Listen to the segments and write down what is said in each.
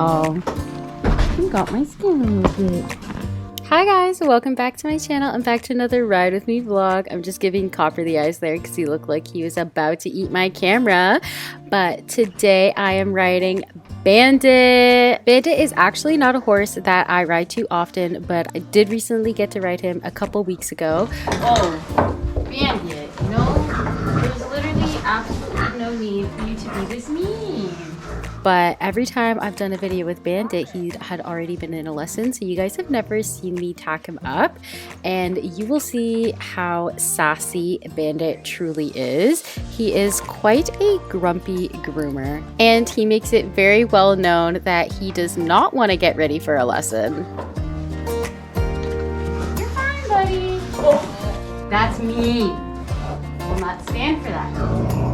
Wow. You got my skin a little bit. Hi guys, welcome back to my channel and back to another Ride With Me vlog. I'm just giving Copper the eyes there because he looked like he was about to eat my camera. But today I am riding Bandit. Bandit is actually not a horse that I ride too often, but I did recently get to ride him a couple weeks ago. Oh, Bandit, there's literally absolutely no need for you to be this mean. But every time I've done a video with Bandit, he had already been in a lesson, so you guys have never seen me tack him up, and you will see how sassy Bandit truly is. He is quite a grumpy groomer, and he makes it very well known that he does not want to get ready for a lesson. You're fine, buddy. Oh, that's me. I will not stand for that.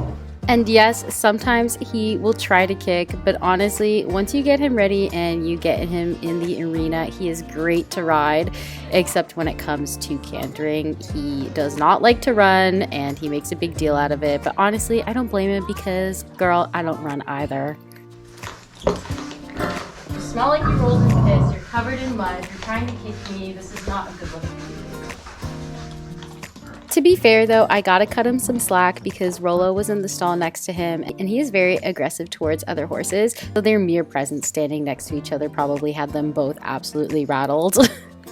And yes, sometimes he will try to kick, but honestly, once you get him ready and you get him in the arena, he is great to ride, except when it comes to cantering. He does not like to run, and he makes a big deal out of it, but honestly, I don't blame him because, girl, I don't run either. You smell like you rolled in piss, you're covered in mud, you're trying to kick me, this is not a good look for you. To be fair though, I gotta cut him some slack because Rolo was in the stall next to him and he is very aggressive towards other horses. So their mere presence standing next to each other probably had them both absolutely rattled.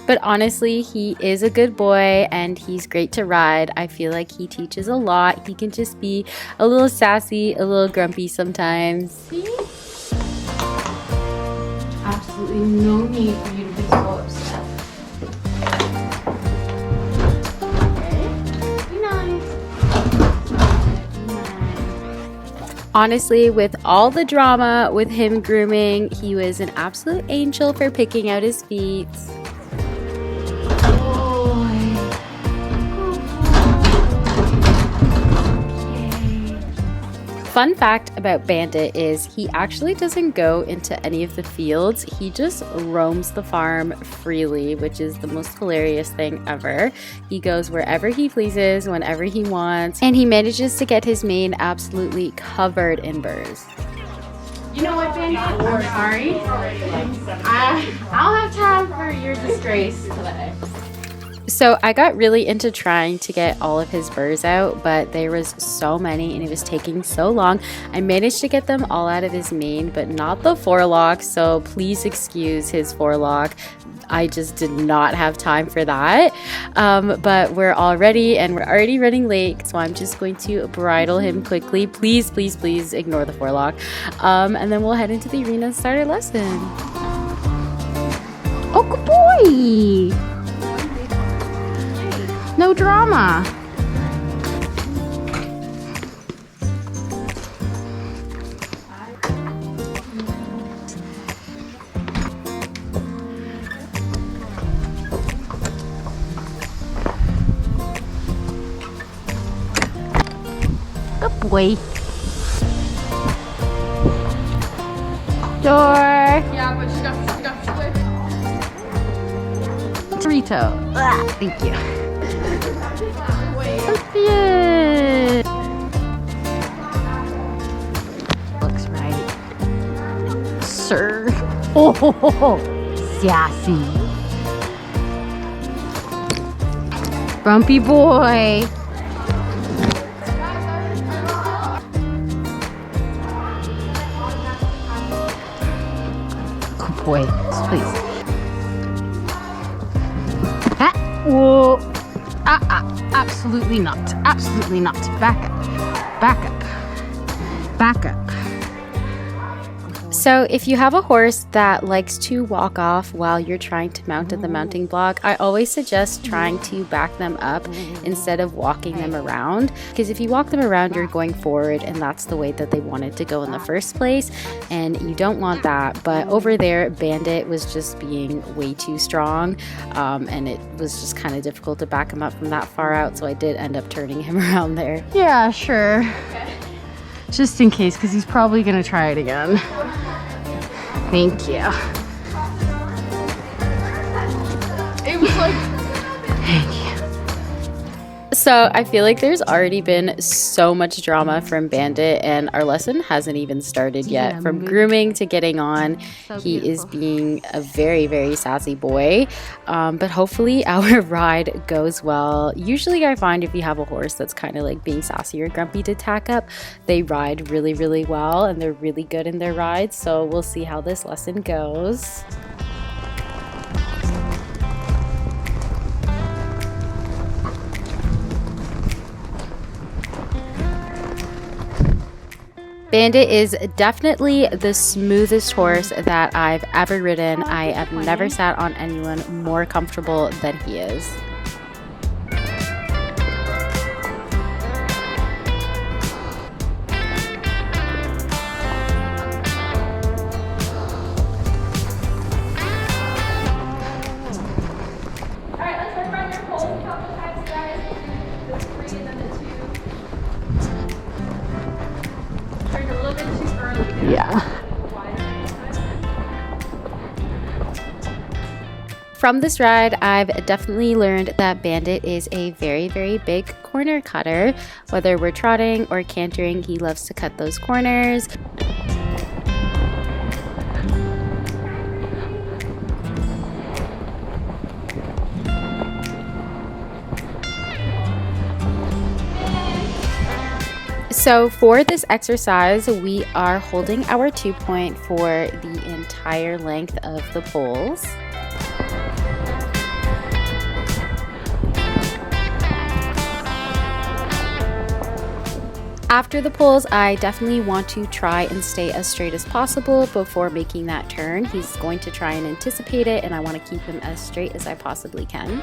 But honestly, he is a good boy and he's great to ride. I feel like he teaches a lot. He can just be a little sassy, a little grumpy sometimes. See? Absolutely no need for you to be so upset. Honestly, with all the drama with him grooming, he was an absolute angel for picking out his feet. Fun fact about Bandit is he actually doesn't go into any of the fields. He just roams the farm freely, which is the most hilarious thing ever. He goes wherever he pleases, whenever he wants, and he manages to get his mane absolutely covered in burrs. You know what, Bandit? I'm sorry. I'll have time for your disgrace today. So I got really into trying to get all of his burrs out, but there was so many and it was taking so long. I managed to get them all out of his mane, but not the forelock, so please excuse his forelock. I just did not have time for that. But we're all ready and we're already running late, so I'm just going to bridle him quickly. Please, please, please ignore the forelock. And then we'll head into the arena and start our lesson. Oh, good boy! No drama. Good boy. Door. Yeah, but she got Dorito. Thank you. Yeah. Looks right. Sir. Oh, sassy. Grumpy boy. Good boy. Please. Ah. Whoa. Absolutely not. Absolutely not. Back up. Back up. Back up. So if you have a horse that likes to walk off while you're trying to mount at the mounting block, I always suggest trying to back them up instead of walking them around. Because if you walk them around, you're going forward, and that's the way that they wanted to go in the first place, and you don't want that. But over there, Bandit was just being way too strong, and it was just kind of difficult to back him up from that far out, so I did end up turning him around there. Yeah, sure. Okay. Just in case, because he's probably going to try it again. Thank you. It was like... Thank you. So I feel like there's already been so much drama from Bandit, and our lesson hasn't even started yet. Yeah, From grooming to getting on, So he beautiful. is being a very, very sassy boy. But hopefully our ride goes well. Usually I find if you have a horse that's kind of like being sassy or grumpy to tack up, they ride really, really well and they're really good in their rides. So we'll see how this lesson goes. Bandit is definitely the smoothest horse that I've ever ridden. I have never sat on anyone more comfortable than he is. Yeah. From this ride, I've definitely learned that Bandit is a very, very big corner cutter. Whether we're trotting or cantering, he loves to cut those corners. So for this exercise, we are holding our 2-point for the entire length of the poles. After the poles, I definitely want to try and stay as straight as possible before making that turn. He's going to try and anticipate it, and I want to keep him as straight as I possibly can.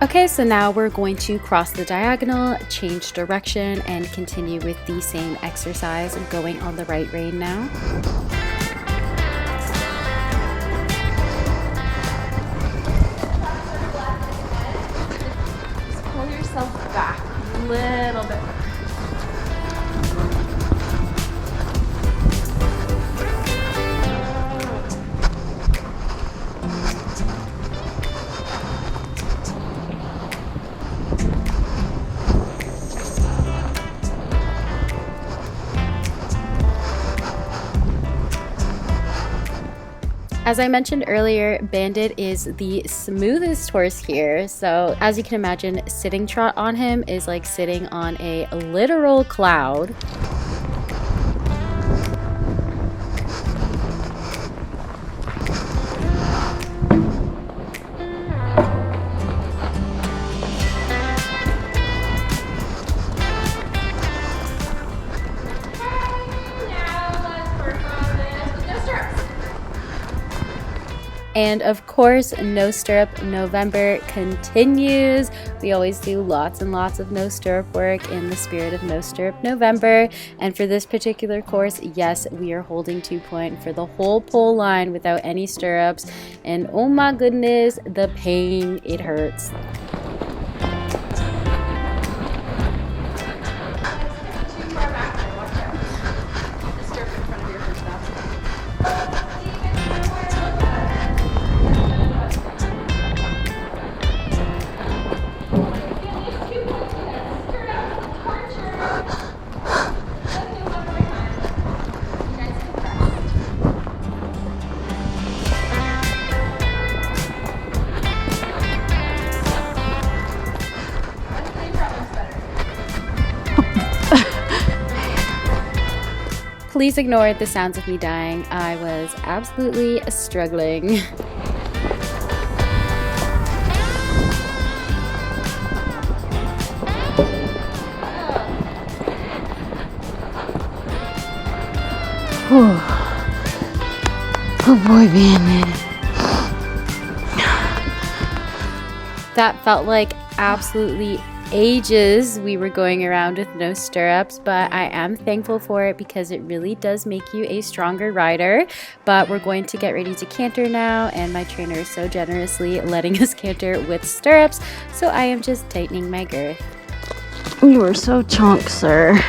Okay, so now we're going to cross the diagonal, change direction, and continue with the same exercise, going on the right rein now. Just pull yourself back a little bit. As I mentioned earlier, Bandit is the smoothest horse here. So as you can imagine, sitting trot on him is like sitting on a literal cloud. And of course, No Stirrup November continues. We always do lots and lots of no stirrup work in the spirit of No Stirrup November. And for this particular course, yes, we are holding 2-point for the whole pole line without any stirrups. And oh my goodness, the pain, it hurts. Please ignore the sounds of me dying. I was absolutely struggling. Oh boy, Bandit. That felt like absolutely ages we were going around with no stirrups, but I am thankful for it because it really does make you a stronger rider. But we're going to get ready to canter now, and my trainer is so generously letting us canter with stirrups, so I am just tightening my girth. You are so chunk, sir.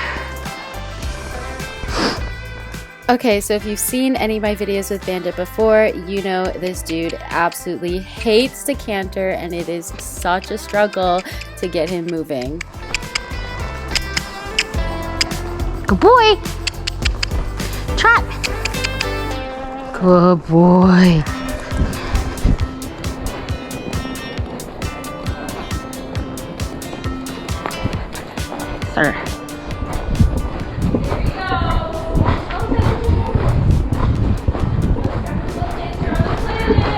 Okay, so if you've seen any of my videos with Bandit before, you know this dude absolutely hates to canter, and it is such a struggle to get him moving. Good boy. Trot. Good boy. Sir.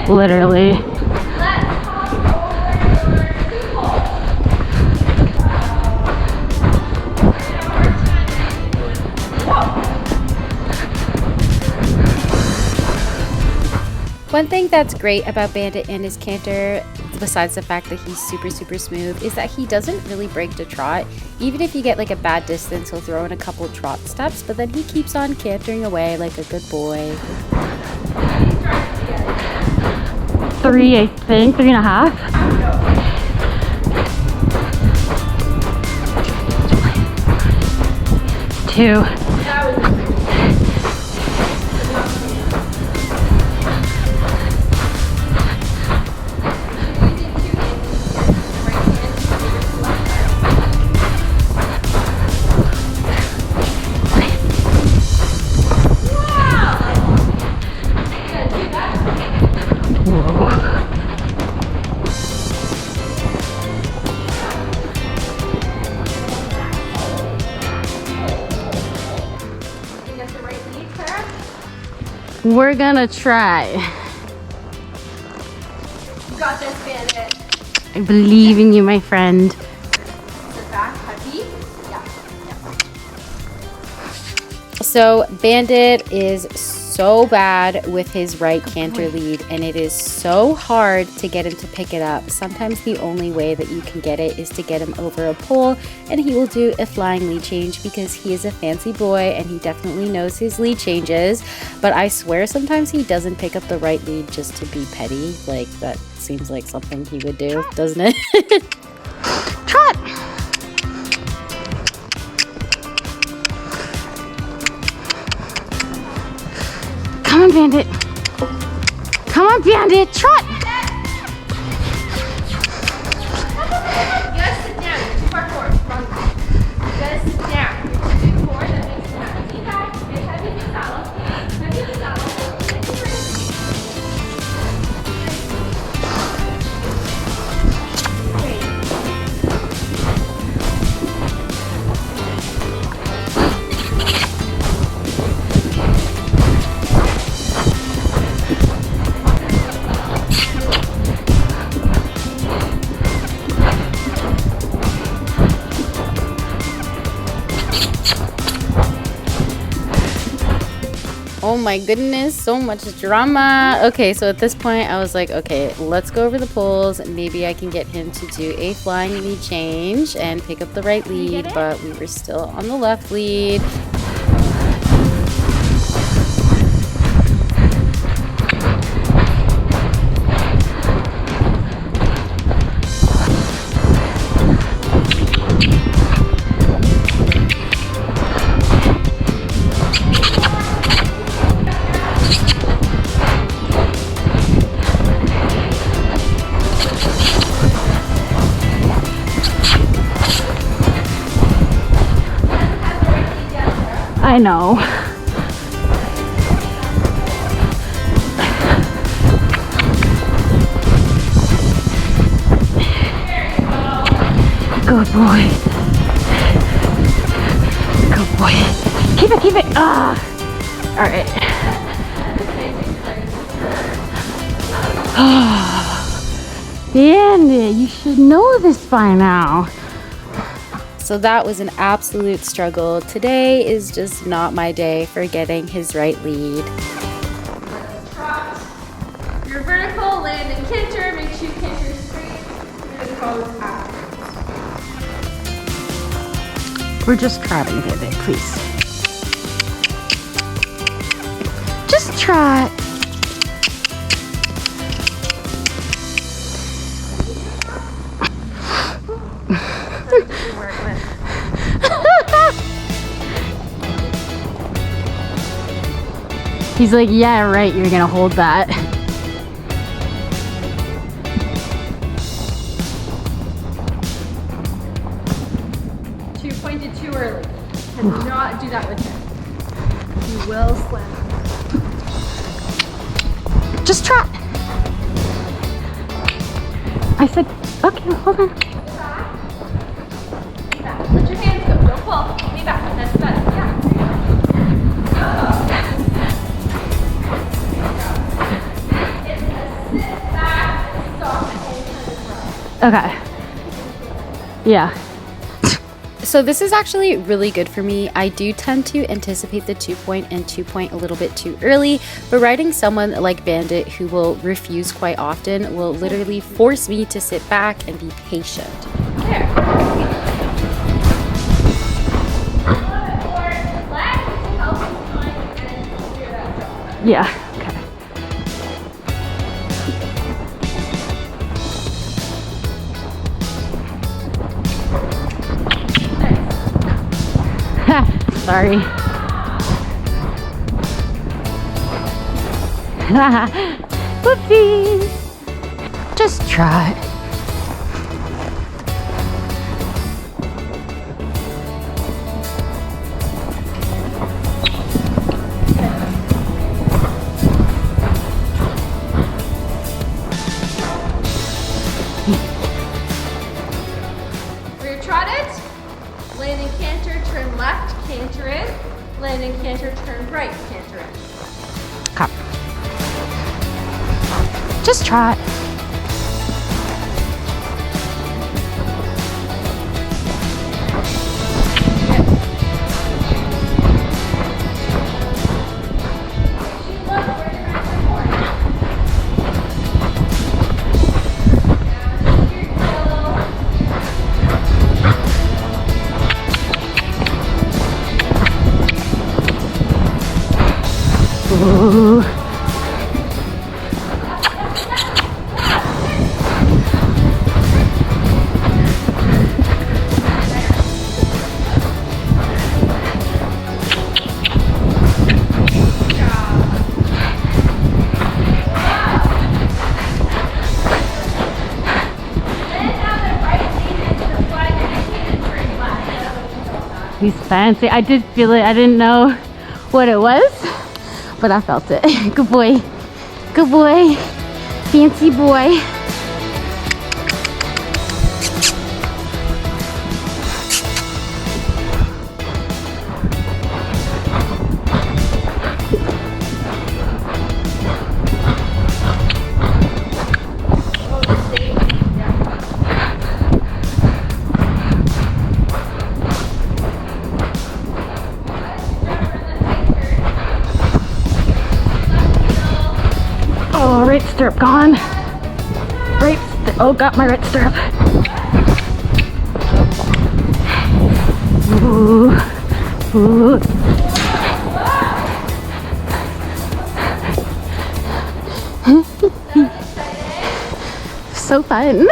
Literally. One thing that's great about Bandit and his canter, besides the fact that he's super smooth, is that he doesn't really break to trot. Even if you get like a bad distance, he'll throw in a couple trot steps, but then he keeps on cantering away like a good boy. 3, I think, 3.5. Two. We're gonna try. You got this, Bandit. I believe in you, my friend. Sit back, heavy. Yeah. So Bandit is so bad with his right canter lead, and it is so hard to get him to pick it up. Sometimes the only way that you can get it is to get him over a pole, and he will do a flying lead change because he is a fancy boy and he definitely knows his lead changes. But I swear sometimes he doesn't pick up the right lead just to be petty. Like, that seems like something he would do, doesn't it? Trot! Come on, Bandit. Come on, Bandit. Trot! You gotta sit down. You're too far forward. Wrong. You gotta sit down. You're too forward. That makes it not easy. Back. Get heavy in the saddle. Heavy in the saddle. Oh my goodness, so much drama. Okay, so at this point I was like, okay, let's go over the poles. Maybe I can get him to do a flying lead change and pick up the right lead, but we were still on the left lead. I know. Good boy. Good boy. Keep it, keep it. Ah. All right. Bandit, you should know this by now. So that was an absolute struggle. Today is just not my day for getting his right lead. Trot. You're vertical, land and canter. Make sure you canter straight. You're gonna call this backwards. We're just trotting, Bandit, please. Just trot. He's like, yeah, right, you're gonna hold that. Two pointed too early. Cannot do that with him. You will slam him. Just trot. I said, okay, hold on. Back. Let your hands go. Don't pull. Be back. That's better. Yeah. It's a sit back, stop, and kind of Okay. Yeah. So this is actually really good for me. I do tend to anticipate the 2-point and 2-point a little bit too early, but riding someone like Bandit who will refuse quite often will literally force me to sit back and be patient. There. Or relax to help him time and clear that jaw. Yeah. Okay. Sorry. Whoopsies. Just trot. Rear trot it. Land and canter, turn left, canter in. Land and canter, turn right, canter in. Come. Just trot. Ooh. He's fancy. I did feel it. I didn't know what it was, but I felt it. Good boy. Good boy. Fancy boy. Oh, right stirrup gone. Oh, got my right stirrup. Ooh. Ooh. So fun.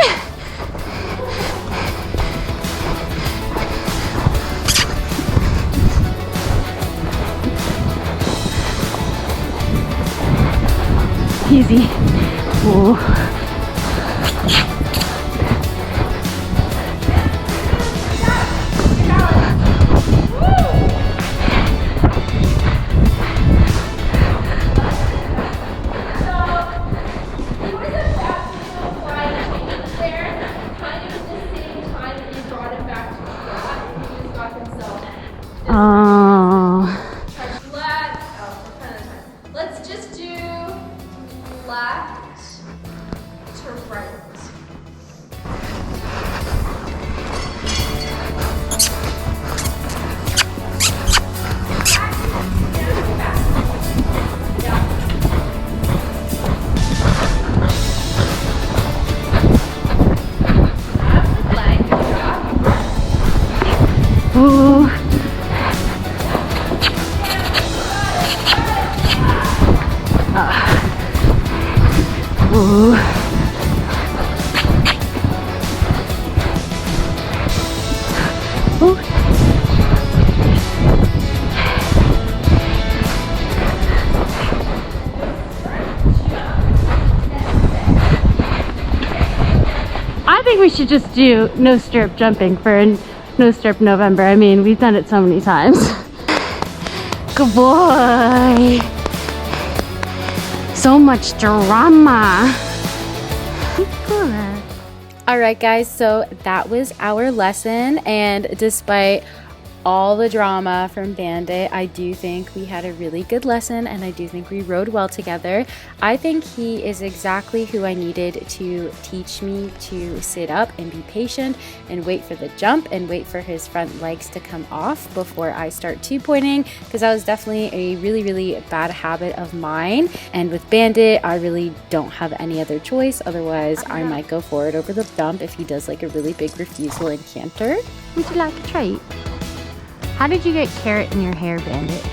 Easy. Ooh. Let's just do left, think we should just do no stirrup jumping for no stirrup November. I mean, we've done it so many times. Good boy. So much drama. Good. All right, guys, so that was our lesson, and despite all the drama from Bandit, I do think we had a really good lesson, and I do think we rode well together. I think he is exactly who I needed to teach me to sit up and be patient and wait for the jump and wait for his front legs to come off before I start 2-pointing, because that was definitely a really bad habit of mine. And with Bandit, I really don't have any other choice. Otherwise, I might go for it over the jump if he does like a really big refusal in Canter. Would you like a treat? How did you get carrot in your hair, Bandit?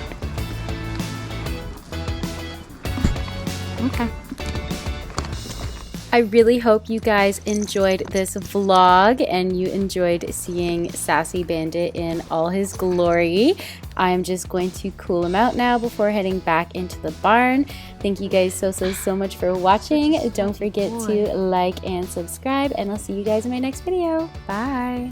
Okay. I really hope you guys enjoyed this vlog and you enjoyed seeing Sassy Bandit in all his glory. I'm just going to cool him out now before heading back into the barn. Thank you guys so much for watching. Don't forget to like and subscribe, and I'll see you guys in my next video. Bye.